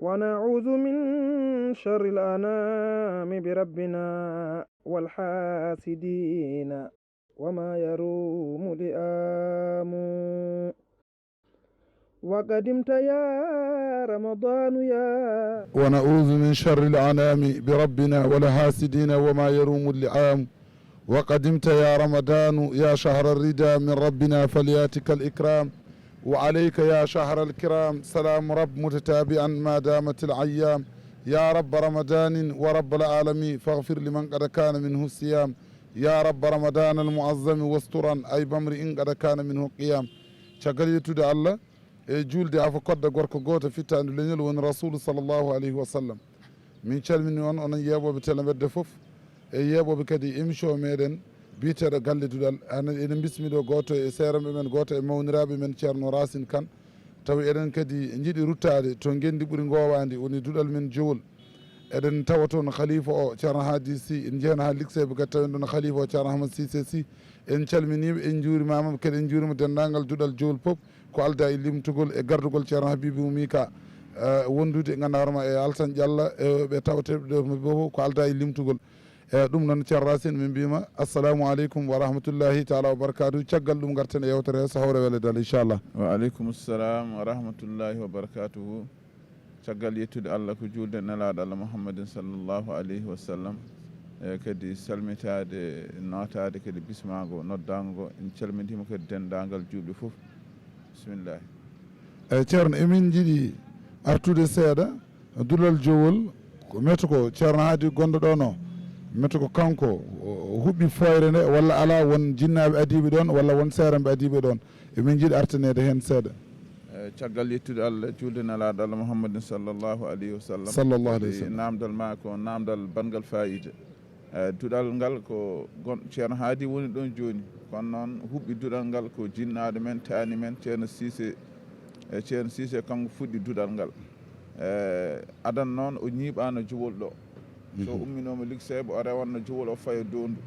ونعوذ من شر الأنام بربنا والحاسدين وما يروم لئام. وقدمت يا رمضان يا ونعوذ من شر الأنام بربنا والحاسدين وما يروم اللئام. وقدمت يا رمضان يا شهر الردى من ربنا فلياتك الإكرام. وعليك يا شهر الكرام سلام رب متتابعا ما دامت الأيام. يا رب رمضان ورب العالمين فاغفر لمن قد كان منه الصيام. يا رب رمضان المعظم واسترا أي بمرئ قد كان منه قيام. caggal yettude Allah e julde afa kodda gorko goto fittande leñol woni rasulu sallllahu alayhi wa sallam. min calmini on onon yeɓoɓe télémedde foof e yeɓoɓe kadi émission meɗen biteɗo galle duɗal eɗen bismiɗo goto e seeramɓe men goto e mawniraɓe men ceerno Racine Kane tawa eɗen kadi jiiɗi ruttade to gendi ɓuuri gowadi woni duɗal men jowol. eɗen tawa toon khalifa o ceerno Hadi Sy en jeehana ha likseɓe kadi tawen ɗon khalifa o ceerno Ahmad Cissé Sy en calminiɓe en juurimama kadi en juurima dendagal duɗal jowol pop ko alda e limtugol e gardugol ceerno Habibou Mika wondude e gandarma e Alassane Diallo ɓe tawateɓe ɗo fof ko alda e limtugol. ɗum noon ceerno Racine min mbima assalamu aleykum wa rahmatullahi taala wa barakatuh. caggal ɗum garten e yewtere so hawre wele dal inchallah. wa aleykum salam wa rahmatullahi wa barakatuhu. caggal yettude Allah ko julde nelaɗo Allah Muhammadin sallllahu alayhi wa sallam e kadi salmitade notade kadi bismago noddago go en calmitima kadi dendagal juuɓe foof bisimillahi. eyyi ceerno emin jiiɗi artude seeɗa duɗal jowol ko meto ko ceerno Hadi gonɗo ɗon o meto ko kanko huɓɓi foyre nde walla ala won jinnaɓe adiɓe ɗon walla won seeramɓe adiɓe ɗon emin jiiɗi artanede hen seeɗa. caggal yettude Allah julde nelaɗo Allah Muhammadin sallllahu alayhi wa sallam sallllahu alayhi wa sallam. namdal ma ko namdal bangal fayida. duɗal ngal ko ceerno Hadi woni ɗon joni kono noon huɓɓi duɗal ngal ko jinnaɗo men tani men ceerno Cissé kanko fuɗɗi duɗal ngal. adan noon o ñiiɓano jowol ɗo so umminoma ligseɓe o rewanno jowol o faya dondu.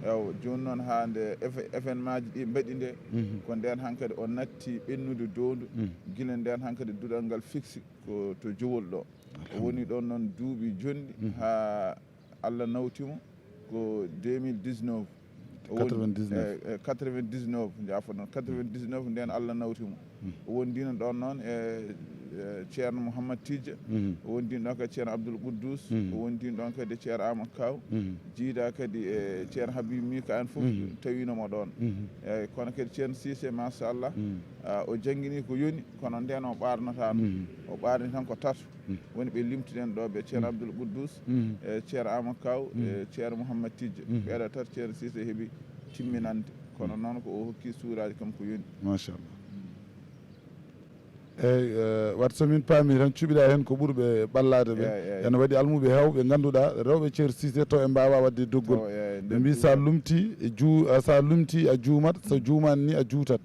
ewa joni noon ha nde événement ji ɗi mbaɗi nde ko nden hankkadi o natti ɓennude dondu guila nden hankkadi duɗal ngal fixi ko to jowol ɗo o woni ɗon noon duuɓi jonɗi ha Allah nawtimo ko 2019 99 jafo noon 99 nden Allah nawtimo o wondino ɗon noon e ceerno Mouhamad Tidja o wondino ɗon kadi ceerno Abdoul Quddus o wondino ɗon kadi ceerno Amadou Kaw jiida kadi e ceerno Habibou Mika en foof tawinomo ɗon eyyi kono kadi ceerno Cissé machallah o jangguini ko yoni kono nden o ɓarnotano o ɓarni tan ko tato woni ɓe limtuɗen ɗo ɓe ceerno Abdoul Quddus e ceerno Amadou Kaw e ceerno Mouhamad Tidja ɓeɗo tato ceerno Cissé heeɓi timminande kono noon ko o hokki suuraji kam ko yoni machallah. eyyi wat somin paami tan cuɓiɗa hen ko ɓuurɓe ɓallade ɓe ene waɗi almuɓe hewɓe ganduɗa rewɓe ceerno Cissé to e mbawa wadde doggol ɓe mbi sa lumti sa lumti a juumat so juumani ni a juutat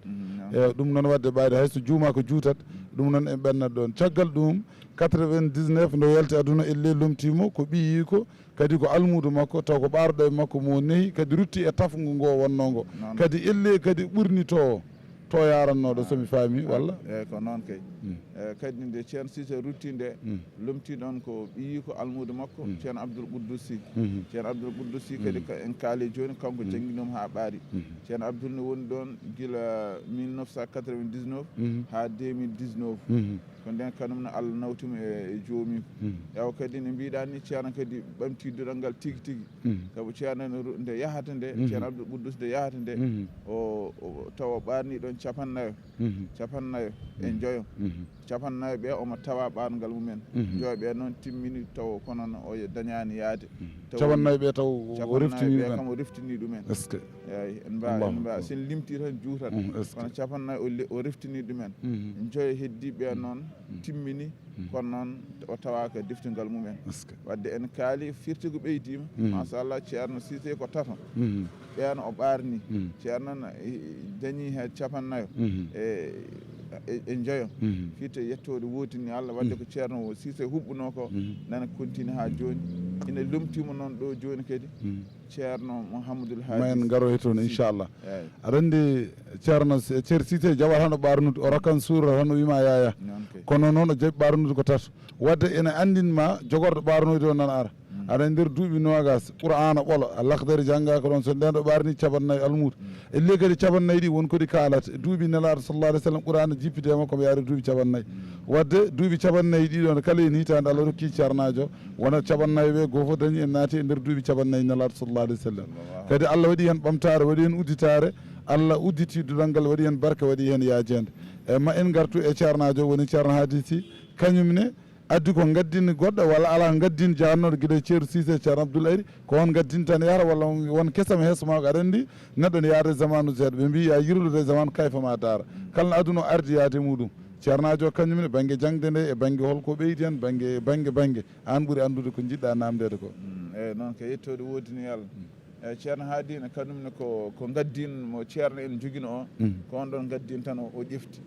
eyyi ɗum noon wadde ɓaade hayso juuma ko juutat ɗum noon en ɓennat ɗon caggal ɗum 99 nde yalti aduna elle lomtimo ko ɓiyi ko kadi ko almudo makko taw ko ɓarɗo e makko mo nehi kadi rutti e tafgo ngo wonnongo kadi elle kadi ɓurnito to yarannoɗo somi faami walla eyyi ko noon kay kadi nde ceerno Cissé rutti nde lomti ɗon ko ɓiyi ko almudo makko ceerno Abdoul Quddus Sy ceerno Abdoul Quddus Sy kadi en kaali joni kanko jangguinoma ha ɓaari ceerno Abdoul ne woni ɗon guila 1999 ha 2019 ko nden kanumne Allah nawtimo e joomi ewa kadi ne mbiɗa ni ceerno kadi ɓamti duɗal ngal tigui tigui saabu ceerno nde yahata nde ceerno Abdoul Quddus nde yahata nde o tawa ɓarni ɗon capannayo e joyo capannayo ɓe omo tawa ɓargal mumen joyo ɓe noon timmini taw kono o dañani yaade capannayo ɓe taw o reftini ɗumen kam o reftini ɗumen eyyi en mbawi sen limti tan juutat kono capannayo o reftini ɗumen joyo heddiɓe noon timmini kono noon o tawaka deftingal mumen wadde en kaali firtigo ɓeydima machallah ceerno Cissé ko tato ɓen o ɓarni ceerno dañi he capannayo e e jeeyo fiite yettode wootini Allah wadde ko ceerno Cissé huɓɓuno ko nana continue ha joni ina lumtima noon ɗo joni kadi ceerno Mouhamadoul Haji ma en garo e toon inchallah aɗa andi ceerno Cissé jaɓat hano ɓarnude o rakkan suura tan o wima yaya kono noon o jaɓi ɓarnude ko tato wadde ene andinma jogorɗo ɓarnoyde o nan ara aɗa nder duuɓi nogas qur'ana ɓolo a lakdari jangga ko ɗon so nden ɗo ɓarni capannayyi almudo e le kadi capannayyi ɗi won kodi kalata duuɓi nelaɗo sallallah alih w sallam qur'ana jippidema komo yaari duuɓi capannayyi wadde duuɓi capannayyi ɗiɗon kala en hitande Allah rokki ceernajo wona capannayyi ɓe goto fof dañi en naati e nder duuɓi capannayyi nelaɗo sallallah alih w sallam kadi Allah waɗi hen ɓamtare waɗi hen udditare Allah udditi dudal ngal waɗi hen barka waɗi hen yajede e ma en gartu e ceernajo woni ceerno Hadisi kañumne addi ko gaddini goɗɗo walla ala gaddini jahannoɗo guiɗo ceerno Cissé ceerno Abdoul Ayri ko on gaddini tan yahata walla won kesam heesoma ko aɗa andi neɗɗo ne yaade zamanu seeɗa ɓe mbi ya yirlude zamanu kayfama daara kala no aduna o ardi yaade muɗum ceernajo kañumne banggue jangde nde e banggue holko ɓeydi hen banggue an ɓuuri andude ko jiɗɗa namdede ko eyyi noon ko yettode woodini Allah eyyi ceerno haadino kañumne ko gaddinmo ceerno en joguino o ko on ɗon gaddin tan o ƴefti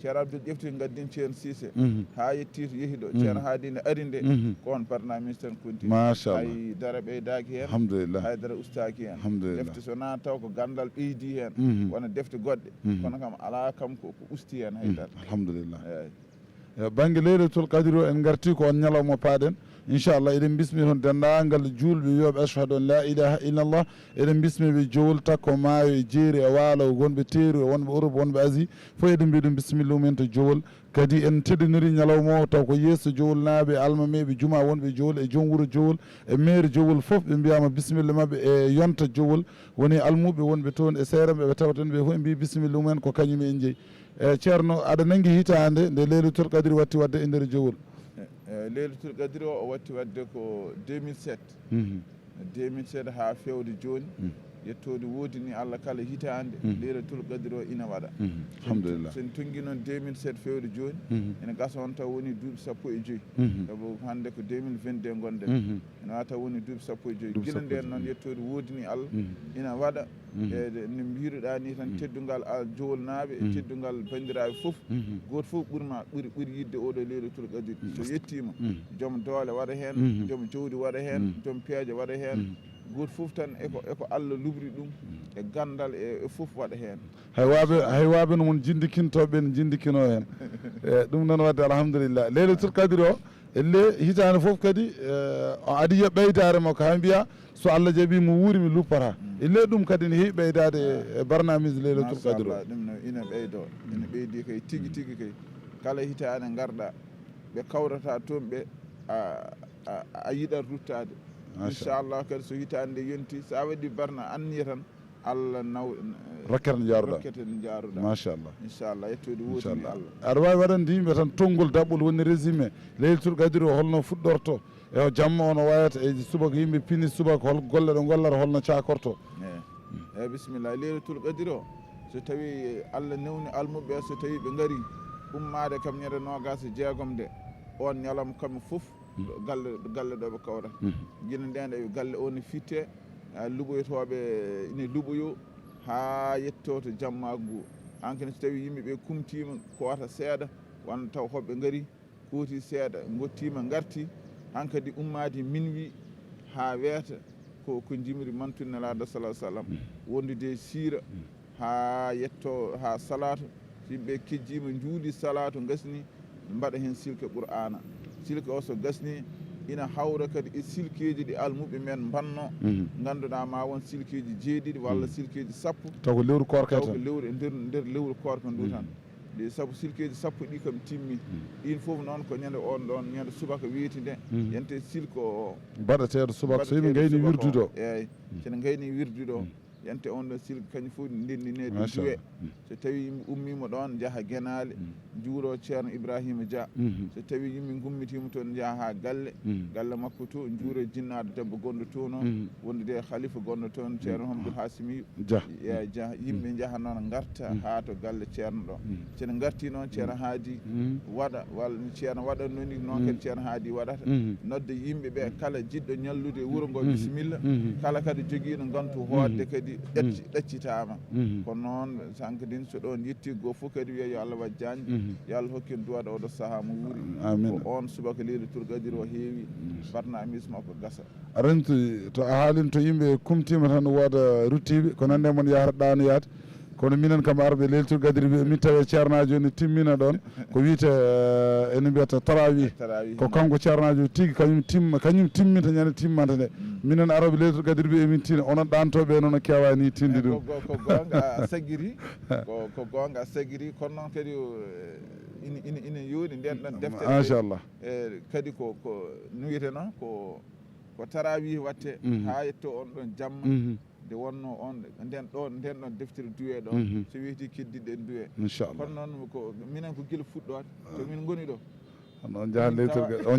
ceerno Abdoul ƴefti gaddin ceerno Cissé ha yetti to yeehi ɗo ceerno haadino ari nde ko on parnamis tan continue machallah hay dara ɓeydaki hen alhamdulillah haydara ustaki hen alhamdulillah defte so na taw ko gandal ɓeydi hen wona defte goɗɗe kono kam ala kam ko usti hen haydara alhamdulillah eyyi banggue leylatul qadri o en garti ko on ñalawma paaɗen inchallah eɗen bismi toon dendagal julɓe wiyoɓe ashhadu an la ilaha illallah eɗen bismiɓe jowol takko maayo e jeeri e waalo wonɓe teeru e wonɓe Europe wonɓe Asie fof eɗen mbiya ɗum bisimilla mumen to jowol kadi en teddiniri ñalawma o taw ko yesso jowol naaɓe almameɓe juma wonɓe jowol e joom wuuro jowol e maire jowol foof ɓe mbiyama bisimilla mabɓe e yonta jowol woni almuɓe wonɓe toon e seereɓe ɓe tawaten ɓe fof ɓe mbi bisimilla mumen ko kañum en jeeyi e ceerno aɗa nanggui hitande nde leylatul qadri watti wadde e nder jowol leylatul qadri o watti wadde ko 2007 2007 ha fewde joni yettode woodini Allah kala hitande leylatul qadri o ina waɗa alhamdulillah sen tonggui noon 2007 fewde joni ene gasa on taw woni duuɓi 15 saabu hande ko 2022 gonɗen ene wawa taw woni duuɓi 15 guila nden noon yettode woodini Allah ina waɗa e no mbiruɗa ni tan teddugal jowol naaɓe e teddugal bandiraɓe foof goto foof ɓuuri yidde oɗo leylatul qadri so yettima joom doole waɗa hen joom jawdi waɗa hen joom peeje waɗa hen goto foof tan eko Allah lubri ɗum e gandal e foof waɗa hen hay waɓe no mon jindikintoɓe ne jindikino hen e ɗum noon wadde alhamdulillah leylatul qadri o elle hitande foof kadi o adi yo ɓeydare makko ha mbiya so Allah jaaɓi mo wuuri mi luppata elle ɗum kadi ne heewi ɓeydade e barnamise leylatul qadri o ɗum no ina ɓeydo ina ɓeydi kay tigui kay kala hitande garɗa ɓe kawrata toon ɓe a yiɗat ruttade inchallah kadi so hitande yonti sa waɗi barna anniya tan Allah naw rokkete no jaaruɗa machallah inchallah yettode wotini Allah aɗa wawi waɗande yimɓe tan tonggol daɓɓol woni résumé leylatul qadri o holno fuɗɗorto e jamma ono wayata e subaka yimɓe pini subaka hol golle ɗo gollata holno cakorto eyyi bisimilla leylatul qadri o so tawi Allah newni almuɓe so tawi ɓe gaari ummade kam ñande nogas e jeegom de on ñalawma kamɓe foof galle ɗo ɓe kawrata guila nden e galle o ne fitte luɓoytoɓe ine luɓoyo ha yetto to jammagu hankene so tawi yimɓeɓe kumtima ko wata seeɗa won taw hoɓɓe gaari kooti seeɗa gottima garti hankadi ummade minuit ha weeta ko jimiri mantude nelaɗo salah sallam wondude siira ha yetto ha salatu yimɓe kejjima juuli salatu gasni mbaɗa hen silke qur'ana silke o so gasni ina hawra kadi e silkeji ɗi almuɓe men banno ganduɗa ma won silkeji jeeɗiɗi walla silkeji sappo taw ko lewru korka taw ko lewru e nder lewru korka ndu tan ɗi saabu silkeji sappo ɗi kam timmi ɗin foof noon ko ñande on ɗon ñande subaka weeti nde yente silke o baɗateɗo subaka so yimɓe gayni wirdude o eyyi sene gayni wirdude o yente on ɗon silke kañum fof ndendinede duwe so tawi yimɓe ummima ɗon jaaha Guénale juuro ceerno Ibrahima Dia so tawi yimɓe gummitima toon jaaha ha galle makko to juuro jinnaɗo debbo gonɗo toon o wondude khalifa gonɗo toon ceerno Hamdoul Hassimi Dia yimɓe jaaha noon garta ha to galle ceerno ɗo sene garti noon ceerno haadi waɗa walla ceerno waɗanno ni noon kadi ceerno haadi waɗata nodde yimɓeɓe kala jiɗɗo ñallude wuuro ngo bisimilla kala kadi joguino gantu hoodde kadi kadi ɗaccitama ko noon sankadin so ɗon yetti goo fof kadi wiya yo Allah wat jañde yo Allah hokki en duwaɗo oɗo saaha mo wuuri ko on subaka leylatul qadr o heewi barnamis makko gasa rentu to a haalin to yimɓe kumtima tan wooda ruttiɓe ko nande mon yahata ɗanoyade kono minen kam arɓe leylatul qadr ɓe min tawe ceernajo ni timmina ɗon ko wiyete ene mbiyata tarawih ko kanko ceernajo tigui kañum timminta ñande timmanta nde minen aroɓe leylatul qadr ɓe emin tina onon ɗantoɓe noon kewani tinde ɗum ko gonga a saguiri ko gonga a saguiri kono noon kadi ina yooɗi nden ɗon deftere machallah kadi ko no wiyeteno ko tarawih watte ha yetto on ɗon jamma nde wonno on nden ɗon deftere duwe ɗo so wiyeti keddiɗe en duwe inchallah kono noon ko minen ko guila fuɗɗode to min goni ɗo on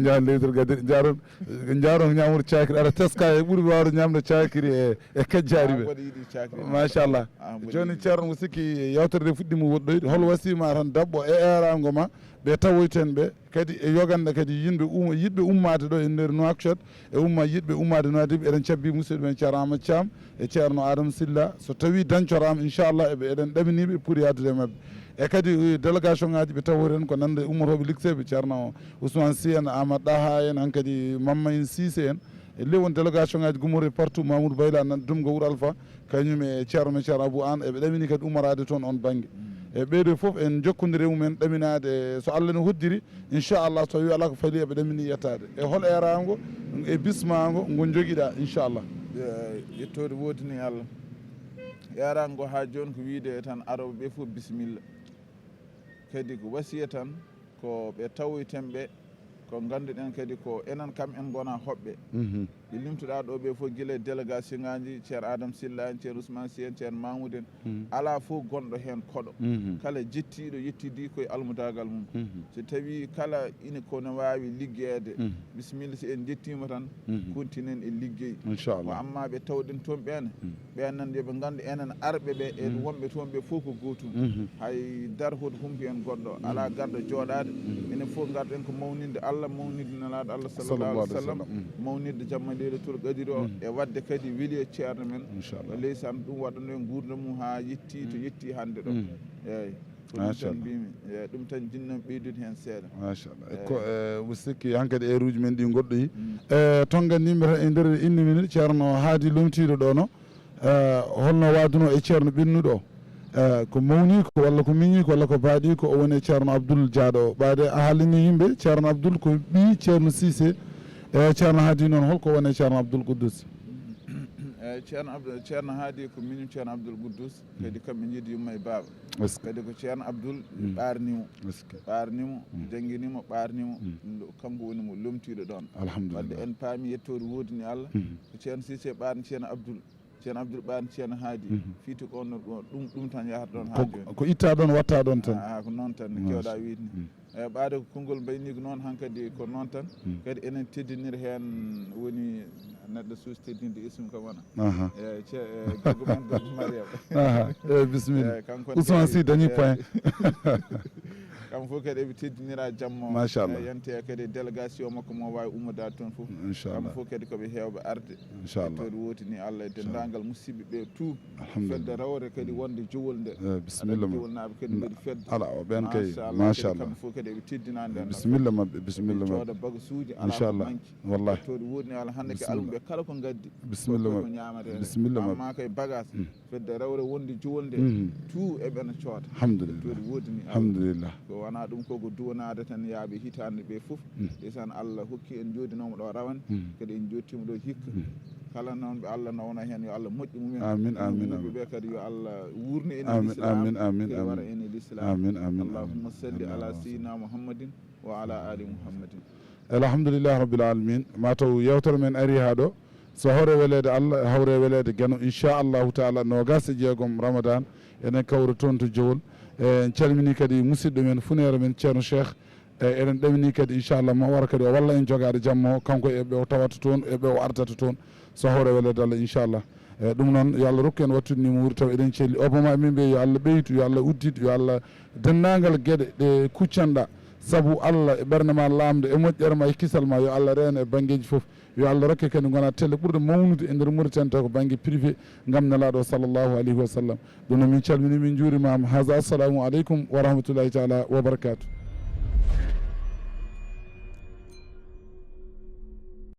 jahan leytol gadi jaron ñamude cakiri aɗa teska e ɓuuri wawde ñamde cakiri e kajjari ɓe machallah joni ceerno mo sikki yewtere nde fuɗɗima woɗɗoyde hol wasima tan dabɓo e erago ma ɓe tawoyten ɓe kadi e yogande kadi yiɗɓe ummade ɗo e nder Nouakchott e yiɗɓe ummade Nouadhibou eɗen cabbi musidɗo men ceerno Amadou Thiam e ceerno Adama Sylla so tawi dañcorama inchallah eɗen ɗaminiɓe pour yaddude mabɓe e kadi délégation ngaji ɓe taworen ko nande ummotoɓe ligseɓe ceerno Ousmane Sy en Amadou Daha en hankkadi Mamadou Cissé en e lewon délégation ngaji gummori partout Mamoudou Bayla nan Dumgo Wouro Alpha kañum e ceerno men ceerno Abou An eɓe ɗamini kadi ummorade toon on banggue e ɓeydo foof en jokkodiri mumen ɗaminade so Allah ne hoddiri inchallah so wi ala ko faali eɓe ɗamini yettade e hol erago e bismago ngo joguiɗa inchallah yettode wodini Allah erago ha joni ko wiide tan aroɓe ɓe foof bisimilla kadi ko wasiya tan ko ɓe tawoytenɓe ko ganduɗen kadi ko enen kam en gona hoɓɓe ɗi limtuɗa ɗo ɓe fof guila délégation ngaji ceerno Adama Sylla en ceerno Ousmane Sy en ceerno Mamoudou en ala fof gonɗo hen koɗo kala jettiɗo yettidi koye almudagal mum so tawi kala ina kono wawi ligguede bisimilla si en jettima tan continuen e ligguey ko amma ɓe tawɗen toon ɓen yoɓe gandu enen arɓe ɓe e wonɓe toon ɓe fof ko gotum hay darhude humpi en goɗɗo ala garɗo joɗade enen fof garɗen ko mawnide Allah mawnide nelaɗo Allah sallallahu alih wa sallam mawnide jamma leylatul qadr o e wadde kadi weeli e ceerno men leysan ɗum waɗano e gurdam mum ha yetti to yetti hande ɗo eyyi tan mbimi ɗum tan jinnon ɓeydude hen seeɗa machallah ko sikki hankkadi heure uji men ɗi goɗɗoyi ton gandimɓe tan e nder inni minute ceerno haadi lomtiɗo ɗo no holno waduno e ceerno ɓennuɗo o ko mawni ko walla ko miñi ko walla ko baaɗi ko o woni ceerno Abdoul Diaɗo o ɓaade a haalini yimɓe ceerno Abdoul ko ɓi ceerno Cissé e ceerno haadi noon holko woni ceerno Abdoul Quddus ceerno haadi ko miñum ceerno Abdoul Quddus kadi kamɓe jiidi yumma e baaba kadi ko ceerno Abdoul ɓarnimo jangguinimo ɓarnimo kanko woni mo lomtiɗo ɗon alhamdulillah wadde en paami yettode wodini Allah ko ceerno Cissé ɓarni ceerno Abdoul ɓarni ceerno haadi fiiti ko onno ɗum tan yahata ɗon ha joni ko itta ɗon watta ɗon tan ko noon tan ne kewɗa wiide ni eyyi ɓaade ko konngol mbayni ko noon hankkadi ko noon tan kadi enen teddinir hen woni neɗɗo suusi teddinde ismu kam wona jogo men Gogo Mariama eyyi bisimilla Ousmane Sy dañi point kam fof kadi eɓe teddinira jamma machallah yante kadi délégation makko mo wawi ummodade toon fof kam fof kadi koɓe hewɓe arde toɗo wotini Allah e dendagal musidɓe ɓe tout fedde rawre kadi wonde jowol nde bisimilla jowol naɓe kadi mbaɗi fedde ala o ɓen kay machallah kamɓe fof kadi eɓe teddinande en bisimilla mabɓe bisimilla cooda bagasuji inchallah wallahi toɗo wotini Allah hande ko almuɓe kala ko gaddi bisimilla ko ñamate bisimilla amma kay bagage fedde rawre wonde jowol nde tout eɓena cooda alhamdulillah toɗo wotini alhamdulillah wona ɗum koko duwanade tan yaaɓe hitande ɓe fof ɗesan Allah hokki en jodinomo ɗo rawane kadi en jottimo ɗo hikka kala noon ɓe Allah nawna hen yo Allah moƴƴi mumen amin amin ɓe kadi yo Allah wurni en amin wara en e l'islam amin amin allahumma salli ala sayyidina Muhammadin wa ala ali Muhammadin alhamdulillah rabbil alamin mataw yewtere men ari ha ɗo so hawre welede Allah hawre welede gueno inchallahu taala nogas e jeegom Ramadan enen kawre toon to Jowol en calmini kadi musidɗo men funere men ceerno Cheikh eɗen ɗamini kadi inchallah mo wara kadi o walla en jogade jamma o kanko eɓe o tawata toon eɓe o ardata toon so hawre welede Allah inchallah ɗum noon yo Allah rokku en wattudnimo wuuri taw eɗen celli obama min ɓe yo Allah ɓeytu yo Allah udditu yo Allah dendagal gueɗe ɗe kuccanɗa sabu Allah e ɓernde ma lamde e moƴƴere ma e kisal ma yo Allah reeno e banggueji foof yo Allah rokke kadi gona telle ɓurde mawnude e nder Mauritanie taw ko banggue privé gam nelaɗo sallllahu alayhi wa sallam ɗum noon min calmini min juurimama haga assalamu aleykum wa rahmatullahi taala wa barakatuh.